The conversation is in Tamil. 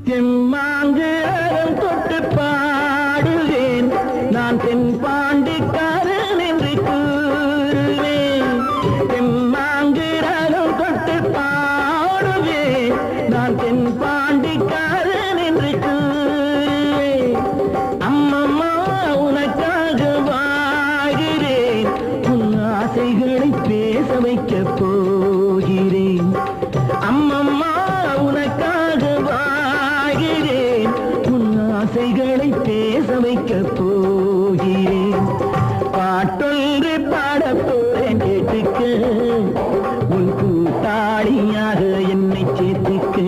தெம்மாங்கு தொட்டு பாடுவேன் நான் தென்பாண்டிக்காரன் என்று கூறுவேன். தெம்மாங்கு தொட்டு பாடுவேன் நான் தென்பாண்டிக்காரன் என்று கூறுவேன். அம்மம்மா உனக்காக வாழ்கிறேன் உன் ஆசைகளை பேச வைக்க போகிறேன். அம்மம்மா உனக்காக வாழ்கிறேன் உன் ஆசைகளை பேச வைக்க போகிறேன். பாட்டொன்று பாடப் போறேன் கேட்டுக்க உன் கூட்டாளியாக என்னை சேர்த்துக்க.